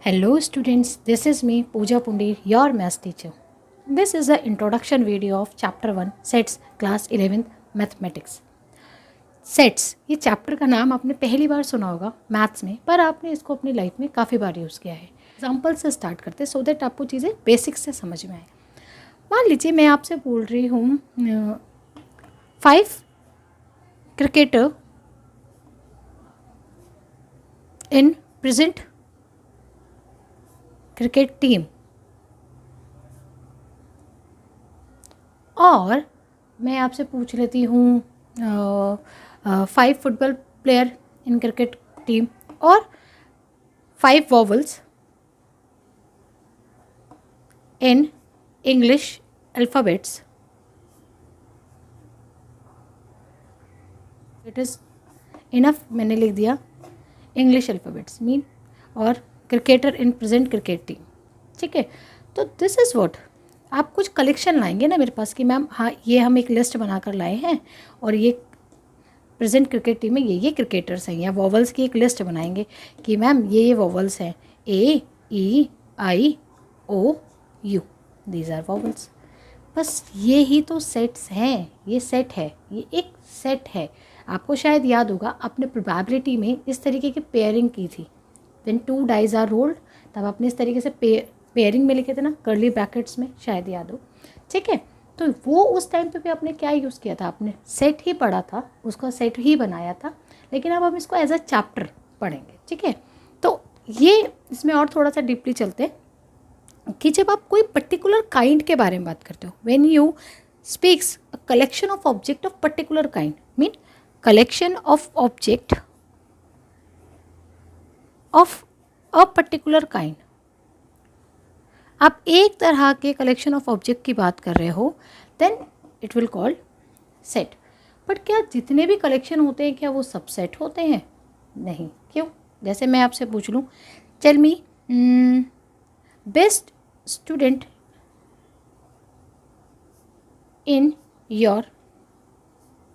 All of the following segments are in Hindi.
Hello students, this is me Pooja Pundir, your maths teacher. This is the introduction video of chapter 1 sets class 11th mathematics. Sets ये चैप्टर का नाम आपने पहली बार सुना होगा मैथ्स में, पर आपने इसको अपनी लाइफ में काफ़ी बार यूज़ किया है। एग्जाम्पल से स्टार्ट करते सो दैट आपको चीज़ें बेसिक्स से समझ में आए। मान लीजिए मैं आपसे बोल रही हूँ 5 cricketer in present cricket team, और मैं आपसे पूछ लेती हूँ 5 football player in cricket team और 5 vowels in English alphabets. It is enough, मैंने लिख दिया इंग्लिश अल्फ़ाबेट्स मीन और cricketer in present cricket team. ठीक है, तो दिस इज़ व्हाट आप कुछ कलेक्शन लाएंगे ना मेरे पास कि मैम हाँ ये हम एक लिस्ट बनाकर लाए हैं और ये प्रेजेंट क्रिकेट टीम में ये क्रिकेटर्स हैं, या वॉवल्स की एक लिस्ट बनाएंगे कि मैम ये वॉवल्स हैं ए ई आई ओ यू, दीज आर वॉवल्स। बस ये ही तो सेट्स हैं, ये सेट है, ये एक सेट है। आपको शायद याद होगा आपने प्रोबेबिलिटी में इस तरीके की पेयरिंग की थी, व्हेन 2 डाइज आर रोल्ड, तब आपने इस तरीके से पेयरिंग में लिखे थे ना, कर्ली ब्रैकेट्स में, शायद याद हो। ठीक है, तो वो उस टाइम पे भी आपने क्या यूज़ किया था, आपने सेट ही पढ़ा था, उसका सेट ही बनाया था, लेकिन अब हम इसको एज अ चैप्टर पढ़ेंगे। ठीक है, तो ये इसमें और थोड़ा सा डीपली चलते हैं कि जब आप कोई पर्टिकुलर काइंड के बारे में बात करते हो, when you speaks a collection of object of particular kind, mean collection of object of a particular kind, आप एक तरह के कलेक्शन ऑफ ऑब्जेक्ट की बात कर रहे हो, then it will called set. But क्या जितने भी कलेक्शन होते हैं क्या वो सब सेट होते हैं? नहीं। क्यों? जैसे मैं आपसे पूछ लूँ, tell me best student in your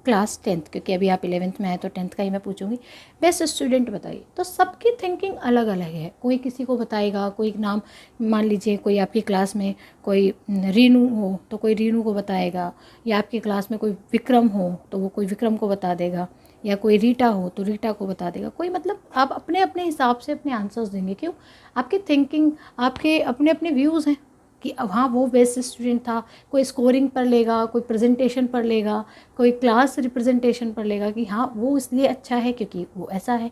class 10th, क्योंकि अभी आप 11th में हैं तो 10th का ही मैं पूछूंगी। बेस्ट स्टूडेंट बताइए, तो सबकी थिंकिंग अलग अलग है। कोई किसी को बताएगा, कोई नाम, मान लीजिए कोई आपकी क्लास में कोई रीनू हो तो कोई रीनू को बताएगा, या आपकी क्लास में कोई विक्रम हो तो वो कोई विक्रम को बता देगा, या कोई रीटा हो तो रीटा को बता देगा। कोई मतलब आप अपने अपने हिसाब से अपने आंसर्स देंगे। क्यों? आपकी थिंकिंग, आपके अपने अपने व्यूज़ हैं कि हाँ वो बेस्ट स्टूडेंट था। कोई स्कोरिंग पर लेगा, कोई प्रेजेंटेशन पर लेगा, कोई क्लास रिप्रेजेंटेशन पर लेगा कि हाँ वो इसलिए अच्छा है क्योंकि वो ऐसा है।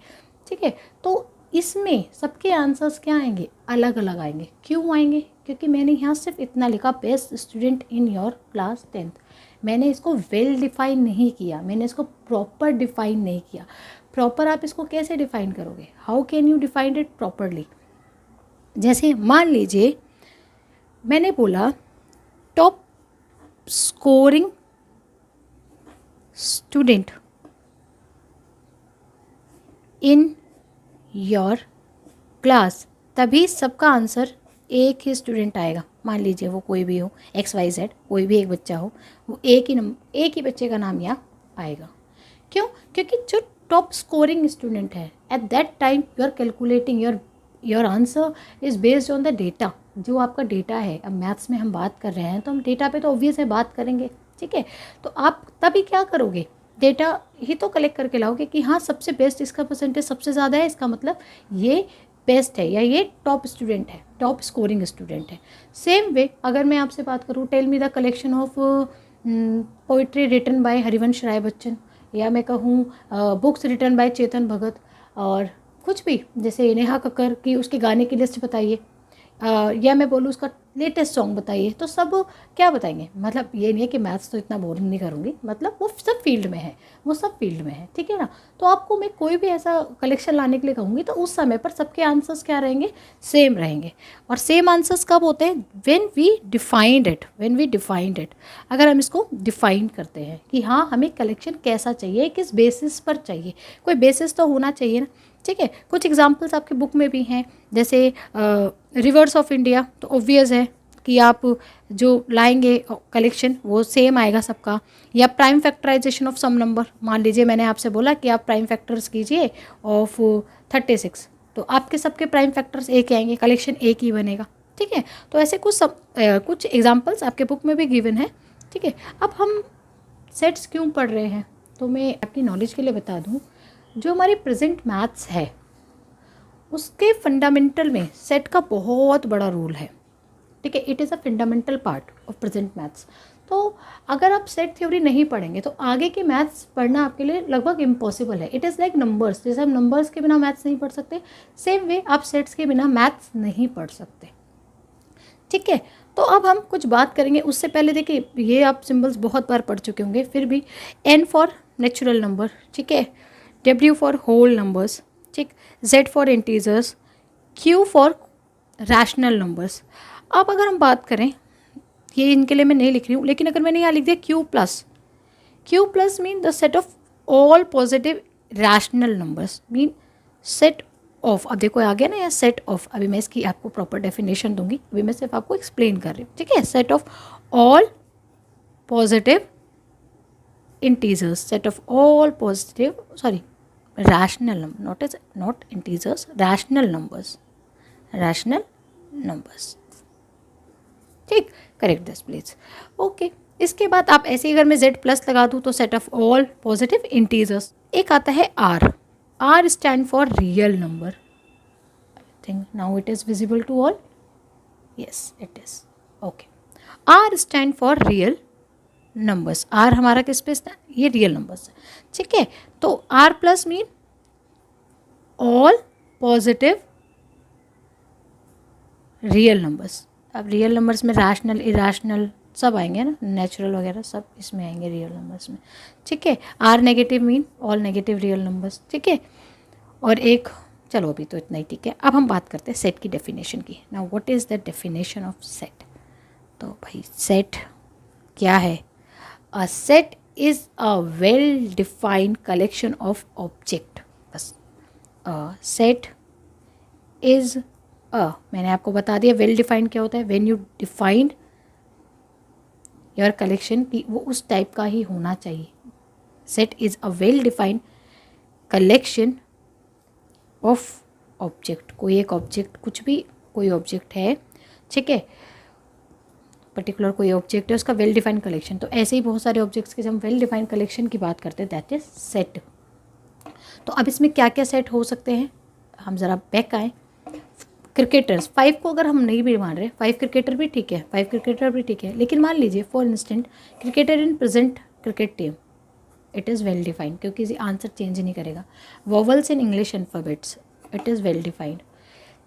ठीक है, तो इसमें सबके आंसर्स क्या आएंगे? अलग अलग आएंगे। क्यों आएंगे? क्योंकि मैंने यहाँ सिर्फ इतना लिखा best student in your class 10th। मैंने इसको वेल डिफाइन नहीं किया, मैंने इसको प्रॉपर डिफाइन नहीं किया। प्रॉपर आप इसको कैसे डिफाइन करोगे? How can you define it properly? जैसे मान लीजिए मैंने बोला top scoring student in your class, तभी सबका आंसर एक ही स्टूडेंट आएगा। मान लीजिए वो कोई भी हो, XYZ, कोई भी एक बच्चा हो, वो एक ही बच्चे का नाम यहाँ आएगा। क्यों? क्योंकि जो टॉप स्कोरिंग स्टूडेंट है at that time you are calculating your answer is based on the data. जो आपका डेटा है, अब मैथ्स में हम बात कर रहे हैं तो हम डेटा पे तो ऑब्वियस है बात करेंगे। ठीक है, तो आप तभी क्या करोगे? डेटा ही तो कलेक्ट करके लाओगे कि हाँ सबसे बेस्ट, इसका परसेंटेज सबसे ज़्यादा है, इसका मतलब ये बेस्ट है या ये टॉप स्टूडेंट है, टॉप स्कोरिंग स्टूडेंट है। सेम वे अगर मैं आपसे बात करूँ, tell me the collection of poetry written by Harivansh Rai Bachchan, या मैं कहूँ books written by Chetan Bhagat, और कुछ भी, जैसे नेहा कक्कर की उसके गाने की लिस्ट बताइए, या मैं बोलूँ उसका लेटेस्ट सॉन्ग बताइए, तो सब क्या बताएंगे? मतलब ये नहीं है कि मैथ्स तो इतना बोरिंग नहीं करूँगी, मतलब वो सब फील्ड में है, वो सब फील्ड में है। ठीक है ना, तो आपको मैं कोई भी ऐसा कलेक्शन लाने के लिए कहूँगी तो उस समय पर सबके आंसर्स क्या रहेंगे? सेम रहेंगे। और सेम आंसर्स कब होते हैं? व्हेन वी डिफाइंड इट, अगर हम इसको डिफाइन करते हैं कि हाँ हमें कलेक्शन कैसा चाहिए, किस बेसिस पर चाहिए, कोई बेसिस तो होना चाहिए ना। ठीक है, कुछ एग्जाम्पल्स आपके बुक में भी हैं, जैसे रिवर्स ऑफ इंडिया, तो ऑब्वियस है कि आप जो लाएंगे कलेक्शन वो सेम आएगा सबका। या prime factorization of some number, मान लीजिए मैंने आपसे बोला कि आप प्राइम फैक्टर्स कीजिए ऑफ 36, तो आपके सबके प्राइम फैक्टर्स एक ही आएंगे, कलेक्शन एक ही बनेगा। ठीक है, तो ऐसे कुछ एग्जांपल्स आपके बुक में भी गिवन है। ठीक है, अब हम सेट्स क्यों पढ़ रहे हैं, तो मैं आपकी नॉलेज के लिए बता दूं, जो हमारी प्रेजेंट मैथ्स है उसके फंडामेंटल में सेट का बहुत बड़ा रोल है। ठीक है, it is a fundamental part of present maths. तो अगर आप सेट थ्योरी नहीं पढ़ेंगे तो आगे की मैथ्स पढ़ना आपके लिए लगभग इम्पॉसिबल है। इट इज़ लाइक नंबर्स, जैसे हम नंबर्स के बिना मैथ्स नहीं पढ़ सकते, सेम वे आप सेट्स के बिना मैथ्स नहीं पढ़ सकते। ठीक है, तो अब हम कुछ बात करेंगे। उससे पहले देखिए, ये आप सिंबल्स बहुत बार पढ़ चुके होंगे, फिर भी एन फॉर नेचुरल नंबर, ठीक है, डब्ल्यू फॉर होल नंबर्स, ठीक, Z for integers, Q for rational numbers. अब अगर हम बात करें, ये इनके लिए मैं नहीं लिख रही हूँ, लेकिन अगर मैंने यहाँ लिख दिया Q plus mean the set of all positive rational numbers, mean set of, अब देखो आ गया ना, या सेट ऑफ, अभी मैं इसकी आपको प्रॉपर डेफिनेशन दूंगी, अभी मैं सिर्फ आपको एक्सप्लेन कर रही हूँ। ठीक है, set of all positive integers, set of all positive, sorry, rational number, not integers, rational numbers, ठीक, करेक्ट दिस प्लीज। ओके, इसके बाद आप ऐसे ही अगर मैं z प्लस लगा दूँ तो set of all positive integers. एक आता है r stand for real number. I think now it is visible to all, yes it is, okay. r stand for real numbers, r हमारा किस पे स्टैंड, ये रियल नंबर्स है। ठीक है, तो r plus mean all positive real numbers. अब रियल नंबर्स में रैशनल, इरैशनल सब आएंगे ना, नेचुरल वगैरह सब इसमें आएंगे रियल नंबर्स में। ठीक है, R negative mean all negative real numbers. ठीक है, और एक, चलो अभी तो इतना ही ठीक है। अब हम बात करते हैं सेट की डेफिनेशन की। Now what is the definition of set? तो भाई सेट क्या है? A set is a well defined collection of object, बस। सेट इज़ मैंने आपको बता दिया वेल डिफाइंड क्या होता है। When you defined your collection की वो उस टाइप का ही होना चाहिए। Set is a well defined collection of object, कोई एक ऑब्जेक्ट, कुछ भी कोई ऑब्जेक्ट है, ठीक है, पर्टिकुलर कोई ऑब्जेक्ट है, उसका वेल डिफाइंड कलेक्शन। तो ऐसे ही बहुत सारे ऑब्जेक्ट्स के जब हम वेल डिफाइंड कलेक्शन की बात करते हैं, दैट इज सेट। तो अब इसमें क्या क्या सेट हो सकते हैं, हम ज़रा बैक आएँ। क्रिकेटर्स, 5 को अगर हम नहीं भी मान रहे, 5 क्रिकेटर भी ठीक है, 5 क्रिकेटर भी ठीक है, लेकिन मान लीजिए for instant cricketer in present cricket team, it is well defined, क्योंकि इसी आंसर चेंज नहीं करेगा। Vowels in English alphabets, it is well defined.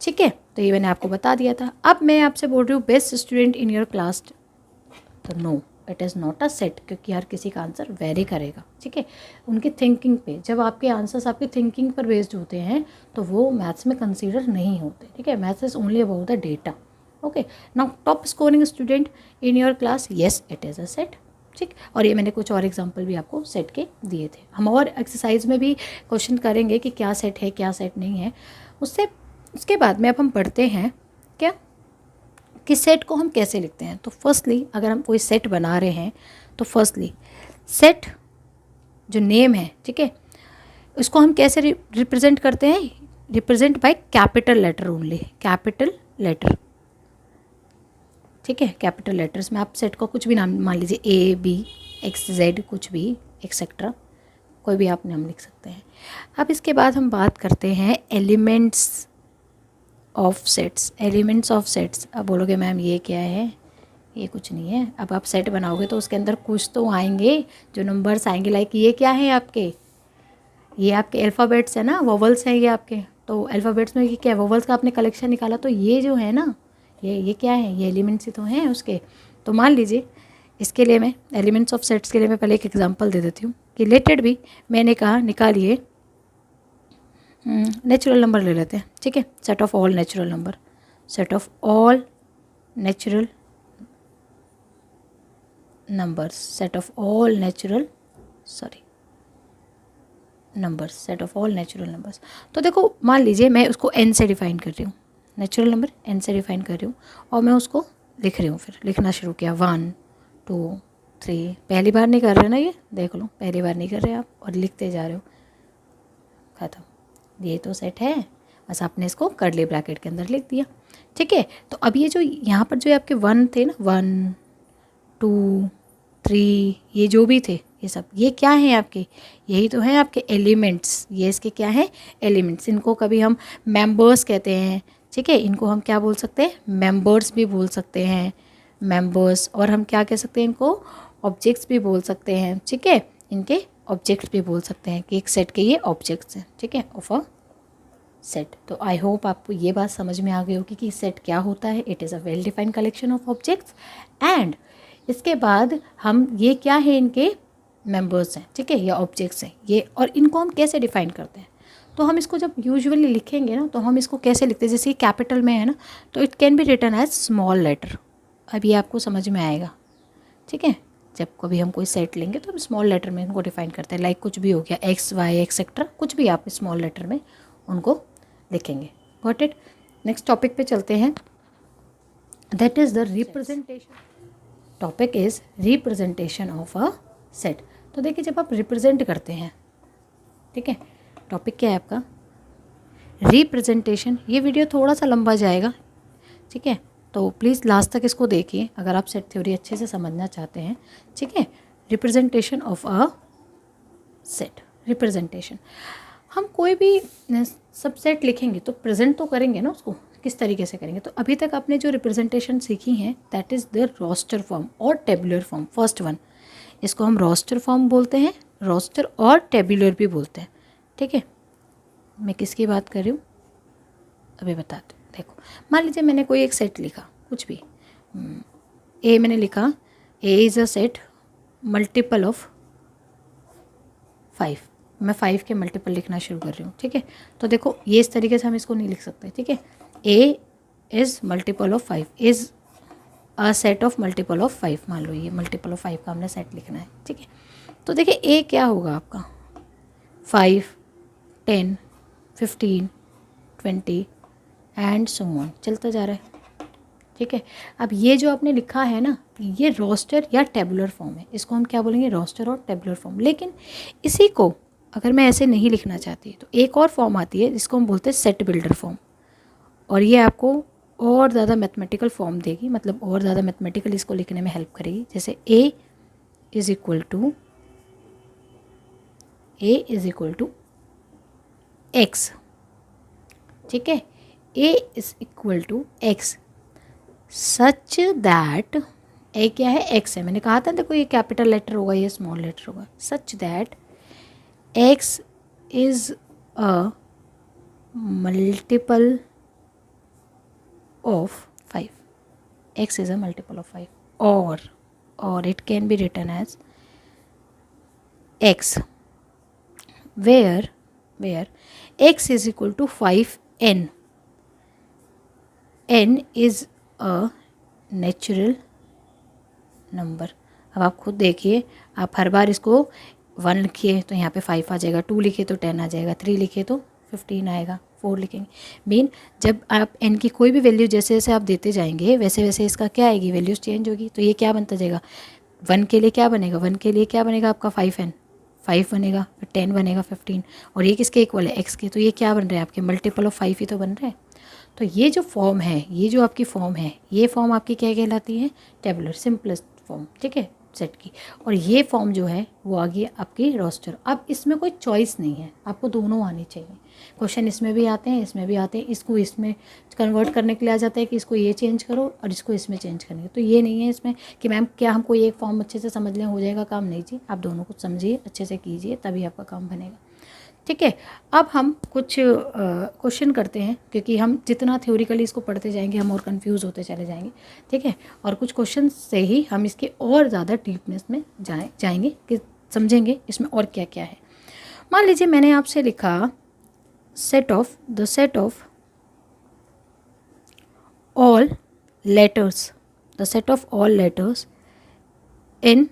ठीक है, तो ये मैंने आपको बता दिया था। अब मैं आपसे बोल रही हूँ best student in your class, तो no, it is not a set, क्योंकि हर किसी का आंसर वेरी करेगा। ठीक है, उनकी थिंकिंग पे, जब आपके आंसर्स आपकी थिंकिंग पर बेस्ड होते हैं तो वो मैथ्स में कंसीडर नहीं होते। ठीक है, maths is only about the data. Okay, now top scoring student in your class, yes it is a set. ठीक, और ये मैंने कुछ और एग्जांपल भी आपको सेट के दिए थे। हम और एक्सरसाइज में भी क्वेश्चन करेंगे कि क्या सेट है क्या सेट नहीं है। उसके बाद में अब हम पढ़ते हैं क्या कि सेट को हम कैसे लिखते हैं। तो फर्स्टली अगर हम कोई सेट बना रहे हैं तो फर्स्टली सेट जो नेम है, ठीक है, उसको हम कैसे रिप्रेजेंट करते हैं? Represent by capital letter only, capital letter. ठीक है, कैपिटल लेटर्स में आप सेट का कुछ भी नाम मान लीजिए, ए बी एक्स जेड, कुछ भी एक्सेट्रा, कोई भी आप नाम लिख सकते हैं। अब इसके बाद हम बात करते हैं elements of sets. Elements of sets, अब बोलोगे मैम ये क्या है? ये कुछ नहीं है। अब आप सेट बनाओगे तो उसके अंदर कुछ तो आएंगे, जो नंबर्स आएंगे, लाइक ये क्या है आपके, ये आपके अल्फ़ाबेट्स है ना, वोवल्स हैं ये आपके। तो अल्फ़ाबेट्स में ये क्या है, वोवल्स का आपने कलेक्शन निकाला, तो ये जो है ना, ये क्या है, ये एलिमेंट्स ही तो हैं उसके। तो मान लीजिए इसके लिए मैं एलिमेंट्स ऑफ सेट्स के लिए मैं पहले एक एग्जांपल दे देती हूँ कि रिलेटेड भी मैंने कहा निकालिए, नेचुरल नंबर ले लेते हैं। ठीक है, set of all natural number, set of all natural numbers, set of all natural numbers, set of all natural numbers. तो देखो मान लीजिए मैं उसको n से डिफाइन कर रही हूँ, नेचुरल नंबर n से डिफाइन कर रही हूँ, और मैं उसको लिख रही हूँ। फिर लिखना शुरू किया, 1 2 3, पहली बार नहीं कर रहे ना, ये देख लो, पहली बार नहीं कर रहे आप, और लिखते जा रहे हो, ख़त्म। ये तो सेट है। बस आपने इसको कर्ली ब्रैकेट के अंदर लिख दिया। ठीक है, तो अब ये जो यहाँ पर जो आपके 1 थे ना, 1 2 3 ये जो भी थे ये सब, ये क्या है आपके, यही तो है आपके एलिमेंट्स। ये इसके क्या है, एलिमेंट्स। इनको कभी हम मेंबर्स कहते हैं। ठीक है, इनको हम क्या बोल सकते हैं, मेंबर्स भी बोल सकते हैं, मेंबर्स। और हम क्या कह सकते हैं, इनको ऑब्जेक्ट्स भी बोल सकते हैं। ठीक है, इनके ऑब्जेक्ट्स भी बोल सकते हैं कि एक सेट के ये ऑब्जेक्ट्स हैं। ठीक है, ऑफ अ सेट। तो आई होप आपको ये बात समझ में आ गई होगी कि सेट क्या होता है। It is a well defined collection of objects and इसके बाद हम ये क्या है, इनके मेंबर्स हैं। ठीक है, या ऑब्जेक्ट्स हैं ये। और इनको हम कैसे डिफाइन करते हैं, तो हम इसको जब यूजुअली लिखेंगे ना, तो हम इसको कैसे लिखते हैं, जैसे ये कैपिटल में है ना, तो it can be written as small letter. अब ये आपको समझ में आएगा। ठीक है, जब कभी हम कोई सेट लेंगे तो हम स्मॉल लेटर में इनको डिफाइन करते हैं। लाइक कुछ भी हो गया, एक्स वाई एक्सेट्रा, कुछ भी आप स्मॉल लेटर में उनको लिखेंगे। Got it. नेक्स्ट टॉपिक पे चलते हैं, that is the representation. Topic is representation of a set. तो देखिए, जब आप रिप्रेजेंट करते हैं, ठीक है, टॉपिक क्या है आपका, रिप्रेजेंटेशन। ये वीडियो थोड़ा सा लंबा जाएगा। ठीक है, तो प्लीज़ लास्ट तक इसको देखिए अगर आप सेट थ्योरी अच्छे से समझना चाहते हैं। ठीक है, representation of a set. Representation, हम कोई भी सबसेट लिखेंगे तो प्रेजेंट तो करेंगे ना उसको, किस तरीके से करेंगे। तो अभी तक आपने जो रिप्रेजेंटेशन सीखी हैं, that is the roster form और टेबुलर फॉर्म। फर्स्ट वन, इसको हम रोस्टर फॉर्म बोलते हैं, रोस्टर और टेबुलर भी बोलते हैं। ठीक है, मैं किसकी बात कर रही हूँ अभी बताते। देखो, मान लीजिए मैंने कोई एक सेट लिखा, कुछ भी ए मैंने लिखा, A is a set multiple of 5। मैं 5 के मल्टीपल लिखना शुरू कर रही हूँ। ठीक है, तो देखो ये इस तरीके से हम इसको नहीं लिख सकते। ठीक है, A is multiple of 5 is a set of multiple of 5। मान लो ये मल्टीपल ऑफ 5 का हमने सेट लिखना है। ठीक है, तो देखिए ए क्या होगा आपका, 5 10 15 20 एंड सो ऑन, चलता जा रहा है। ठीक है, अब ये जो आपने लिखा है ना, ये रोस्टर या टेबुलर फॉर्म है। इसको हम क्या बोलेंगे, रोस्टर और टेबुलर फॉर्म। लेकिन इसी को अगर मैं ऐसे नहीं लिखना चाहती तो एक और फॉर्म आती है जिसको हम बोलते हैं सेट बिल्डर फॉर्म। और ये आपको और ज़्यादा मैथमेटिकल फॉर्म देगी, मतलब और ज़्यादा मैथमेटिकल इसको लिखने में हेल्प करेगी। जैसे A is equal to X. ठीक है, A is equal to X such that, A क्या है, एक्स है। मैंने कहा था देखो, ये कैपिटल लेटर होगा, ये स्मॉल लेटर होगा। Such that x is a multiple of 5। X is a multiple of 5 और it can be written as x where x is equal to 5n. n is a natural number. अब आप खुद देखिए, आप हर बार इसको 1 लिखिए तो यहाँ पे 5 आ जाएगा, 2 लिखिए तो 10 आ जाएगा, 3 लिखिए तो 15 आएगा, 4 लिखेंगे। मीन जब आप n की कोई भी वैल्यू जैसे जैसे आप देते जाएंगे वैसे वैसे इसका क्या आएगी, वैल्यूज चेंज होगी। तो ये क्या बनता जाएगा, 1 के लिए क्या बनेगा, 1 के लिए क्या बनेगा आपका 5n, 5 बनेगा, फिर 10 बनेगा, 15। और ये किसके इक्वल है, x के। तो ये क्या बन रहे हैं आपके, मल्टीपल ऑफ 5 ही तो बन रहे हैं। तो ये जो फॉर्म है, ये जो आपकी फॉर्म है, ये फॉर्म आपकी क्या कहलाती है, टेबुलर सिंपलेस्ट फॉर्म। ठीक है, सेट की। और ये फॉर्म जो है वो आ गई आपकी रोस्टर। अब इसमें कोई चॉइस नहीं है, आपको दोनों आनी चाहिए। क्वेश्चन इसमें भी आते हैं, इसमें भी आते हैं। इसको इसमें कन्वर्ट करने के लिए आ जाता है कि इसको ये चेंज करो और इसको इसमें चेंज करने के। तो ये नहीं है इसमें कि मैम क्या हम कोई एक फॉर्म अच्छे से समझ लें हो जाएगा काम, नहीं जी। आप दोनों को समझिए, अच्छे से कीजिए, तभी आपका काम बनेगा। ठीक है, अब हम कुछ क्वेश्चन करते हैं, क्योंकि हम जितना थ्योरिकली इसको पढ़ते जाएंगे हम और कंफ्यूज होते चले जाएंगे। ठीक है, और कुछ क्वेश्चन से ही हम इसके और ज़्यादा डीपनेस में जाएंगे कि समझेंगे इसमें और क्या क्या है। मान लीजिए मैंने आपसे लिखा the set of all letters in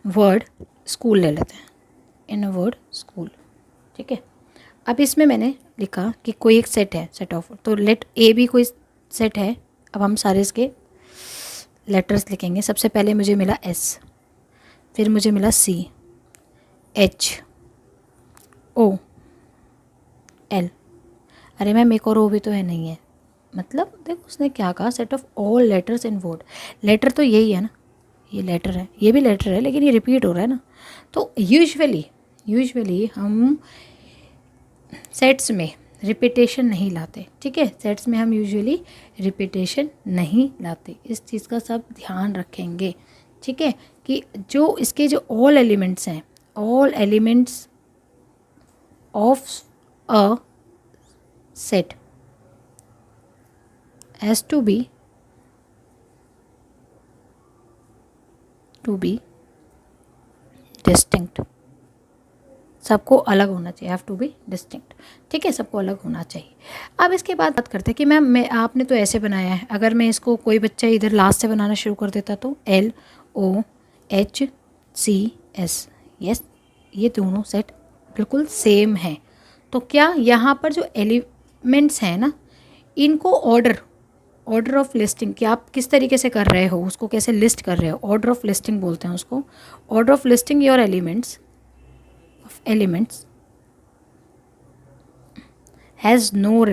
word school ले लेते हैं, इन अ वर्ड स्कूल। ठीक है, अब इसमें मैंने लिखा कि कोई एक सेट है, सेट ऑफ, तो लेट ए भी कोई सेट है। अब हम सारे इसके लेटर्स लिखेंगे। सबसे पहले मुझे मिला एस, फिर मुझे मिला सी, एच, ओ, L। अरे मैम एक और O भी तो है, नहीं है, मतलब देखो उसने क्या कहा, set of all letters in word. Letter तो यही है ना, ये लेटर है, ये भी लेटर है, लेकिन ये रिपीट हो रहा है ना। तो यूजुअली हम सेट्स में रिपीटेशन नहीं लाते, ठीक है, सेट्स में हम यूजुअली रिपीटेशन नहीं लाते, इस चीज़ का सब ध्यान रखेंगे, ठीक है, कि जो इसके जो ऑल एलिमेंट्स हैं, all elements of a set has to be distinct, सबको अलग होना चाहिए, हैव टू बी डिस्टिंक्ट, ठीक है, सबको अलग होना चाहिए। अब इसके बाद बात करते हैं कि मैम मैं आपने तो ऐसे बनाया है, अगर मैं इसको कोई बच्चा इधर लास्ट से बनाना शुरू कर देता तो LOHCS, यस, ये दोनों सेट बिल्कुल सेम हैं। तो क्या यहाँ पर जो एलिमेंट्स हैं ना, इनको ऑर्डर ऑफ लिस्टिंग, कि आप किस तरीके से कर रहे हो, उसको कैसे लिस्ट कर रहे हो, ऑर्डर ऑफ लिस्टिंग बोलते हैं उसको। Order of listing your elements has no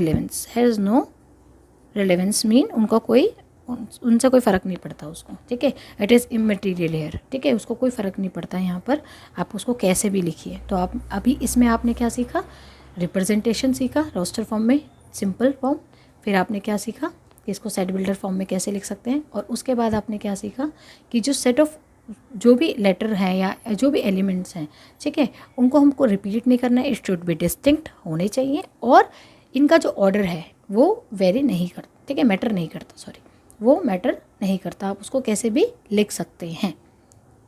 relevance mean उनका कोई, उनसे कोई फ़र्क नहीं पड़ता उसको, ठीक है, इट इज़ इमटेरियल हेयर, ठीक है, उसको कोई फ़र्क नहीं पड़ता यहाँ पर, आप उसको कैसे भी लिखिए। तो आप अभी इसमें आपने क्या सीखा, रिप्रेजेंटेशन सीखा रोस्टर फॉर्म में, सिंपल फॉर्म, फिर आपने क्या सीखा कि इसको सेट बिल्डर फॉर्म में कैसे लिख सकते हैं, और उसके बाद आपने क्या सीखा कि जो सेट ऑफ जो भी लेटर हैं या जो भी एलिमेंट्स हैं, ठीक है, उनको हमको रिपीट नहीं करना है, इट शुड बी डिस्टिंक्ट होने चाहिए, और इनका जो ऑर्डर है वो वेरी नहीं करता, ठीक है, मैटर नहीं करता, सॉरी, वो मैटर नहीं करता, आप उसको कैसे भी लिख सकते हैं,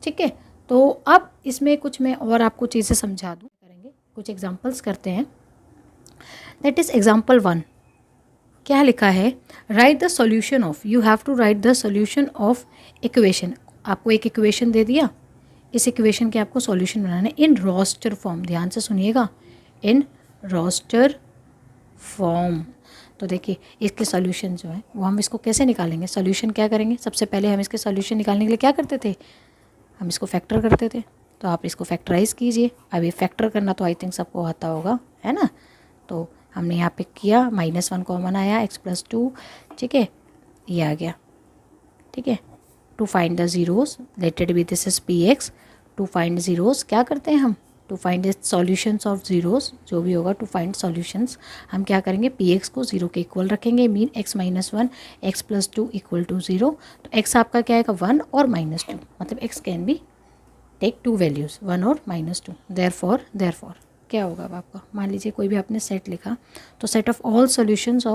ठीक है। तो अब इसमें कुछ मैं और आपको चीज़ें समझा दूँ, करेंगे कुछ एग्जांपल्स करते हैं। दैट इज़ एग्जांपल 1, क्या लिखा है, write the solution of, you have to write the solution of equation. आपको एक इक्वेशन दे दिया, इस इक्वेशन के आपको सॉल्यूशन बनाना है इन रोस्टर फॉर्म, ध्यान से सुनिएगा, इन रोस्टर फॉर्म। तो देखिए इसके सॉल्यूशन जो है वो हम इसको कैसे निकालेंगे, सॉल्यूशन क्या करेंगे, सबसे पहले हम इसके सॉल्यूशन निकालने के लिए क्या करते थे, हम इसको फैक्टर करते थे। तो आप इसको फैक्टराइज कीजिए, अब ये फैक्टर करना तो आई थिंक सबको आता होगा, है ना। तो हमने यहाँ पे किया, -1 कॉमन आया, x+2, ठीक है, ये आ गया, ठीक है। To find the zeros, let it be this is px, to find zeros क्या करते हैं हम, to find the solutions of zeros, जो भी होगा टू फाइंड सॉल्यूशंस, हम क्या करेंगे, px को 0 के इक्वल रखेंगे, मीन x-1 x+2 = 0। तो x आपका क्या आएगा, 1 और -2, मतलब x can be take 2 values, 1 और -2। देयरफॉर क्या होगा अब आपका, मान लीजिए कोई भी आपने सेट लिखा, तो set of all solutions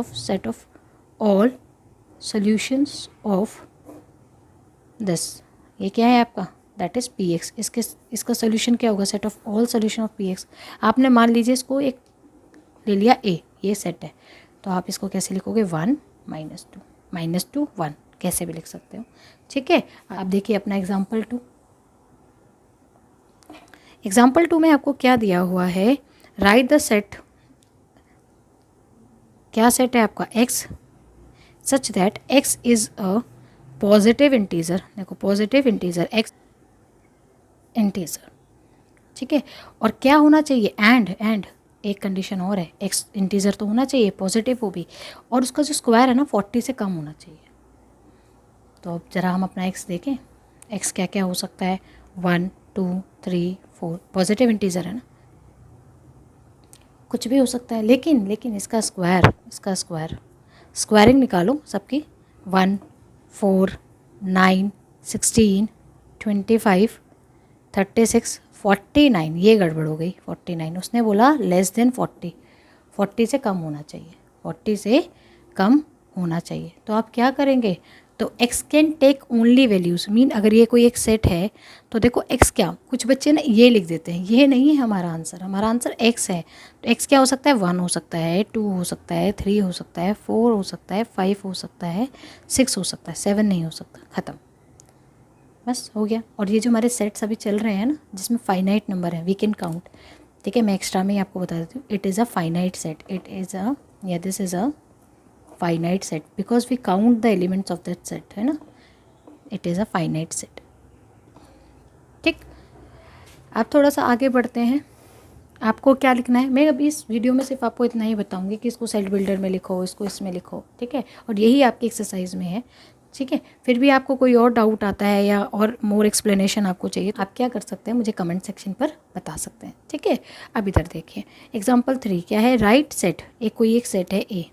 of this, ये क्या है आपका, दैट इज़ px। इसका सोल्यूशन क्या होगा, set of all solution of px। आपने मान लीजिए इसको एक ले लिया a, ये सेट है, तो आप इसको कैसे लिखोगे, 1 -2 1, कैसे भी लिख सकते हो, ठीक है। आप देखिए अपना एग्जाम्पल 2 में आपको क्या दिया हुआ है, राइट द सेट, क्या सेट है आपका, x such that x is a positive integer, देखो पॉजिटिव इंटीजर, x इंटीजर, ठीक है, और क्या होना चाहिए, एंड एक कंडीशन और है, x इंटीजर तो होना चाहिए, पॉजिटिव वो भी, और उसका जो स्क्वायर है ना 40 से कम होना चाहिए। तो अब ज़रा हम अपना x देखें, x क्या क्या हो सकता है, 1 2 3 4, पॉजिटिव इंटीजर है ना, कुछ भी हो सकता है, लेकिन इसका स्क्वायरिंग निकालो सबकी, 1 4 9 16 25 36 49, ये गड़बड़ हो गई, 49, उसने बोला लेस देन 40 से कम होना चाहिए, 40 से कम होना चाहिए। तो आप क्या करेंगे, तो x can take only values, mean अगर ये कोई एक सेट है तो देखो x क्या, कुछ बच्चे ना ये लिख देते हैं, ये नहीं है हमारा आंसर x है। तो x क्या हो सकता है, 1 हो सकता है, 2 हो सकता है, 3 हो सकता है, 4 हो सकता है, 5 हो सकता है, 6 हो सकता है, 7 नहीं हो सकता, ख़त्म, बस हो गया। और ये जो हमारे सेट्स अभी चल रहे हैं ना, जिसमें फाइनाइट नंबर है, वी कैन काउंट, ठीक है, मैं एक्स्ट्रा में आपको बता देती हूँ, it is a finite set, this is a finite set because we count the elements of that set, है ना, it is a finite set, ठीक। अब थोड़ा सा आगे बढ़ते हैं, आपको क्या लिखना है, मैं अभी इस वीडियो में सिर्फ आपको इतना ही बताऊंगी कि इसको सेट बिल्डर में लिखो, इसको इसमें लिखो, ठीक है। और यही आपकी एक्सरसाइज में है, ठीक है। फिर भी आपको कोई और डाउट आता है या और मोर एक्सप्लेनेशन आपको चाहिए तो आप क्या कर सकते हैं, मुझे कमेंट सेक्शन पर बता सकते हैं, ठीक है। अब इधर देखिए एग्जाम्पल 3 क्या है, राइट सेट, कोई एक सेट है ए,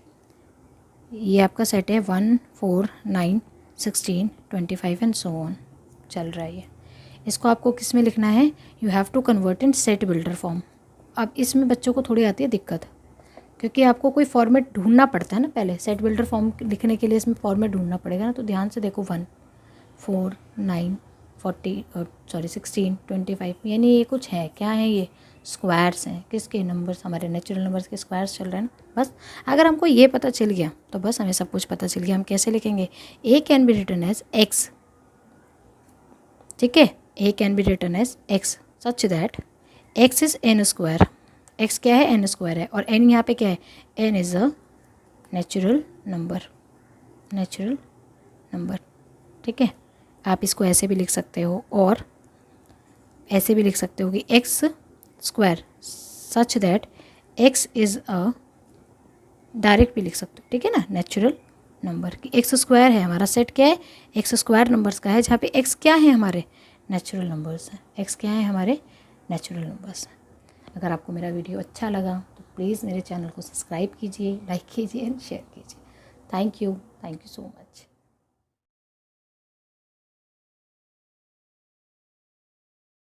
ये आपका सेट है 1 4 9 16 25 एंड सो ऑन चल रहा है ये। इसको आपको किस में लिखना है, you have to convert in set builder form. अब इसमें बच्चों को थोड़ी आती है दिक्कत, क्योंकि आपको कोई फॉर्मेट ढूंढना पड़ता है ना, पहले सेट बिल्डर फॉर्म लिखने के लिए इसमें फॉर्मेट ढूंढना पड़ेगा ना। तो ध्यान से देखो 1 4 9 16 25, यानी ये कुछ है, क्या है ये, स्क्वायर्स हैं, किसके नंबर्स, हमारे नेचुरल नंबर्स के स्क्वायर्स चल रहे हैं ना। बस अगर हमको ये पता चल गया तो बस हमें सब कुछ पता चल गया। हम कैसे लिखेंगे, A can be written as X, ठीक है, A can be written as X such that x is an square, X क्या है, एन स्क्वायर है, और एन यहाँ पे क्या है, n is a natural number, natural number, ठीक है। आप इसको ऐसे भी लिख सकते हो और ऐसे भी लिख सकते हो कि x square such that x is a, direct भी लिख सकते हो, ठीक है ना, नेचुरल नंबर की एक्स स्क्वायर है हमारा सेट, क्या है, एक्स स्क्वायर नंबर्स का है, जहाँ पे एक्स क्या है, हमारे नेचुरल नंबर्स हैं, एक्स क्या है, हमारे नेचुरल नंबर्स हैं। अगर आपको मेरा वीडियो अच्छा लगा तो प्लीज़ मेरे चैनल को सब्सक्राइब कीजिए, लाइक कीजिए एंड शेयर कीजिए। Thank you so much.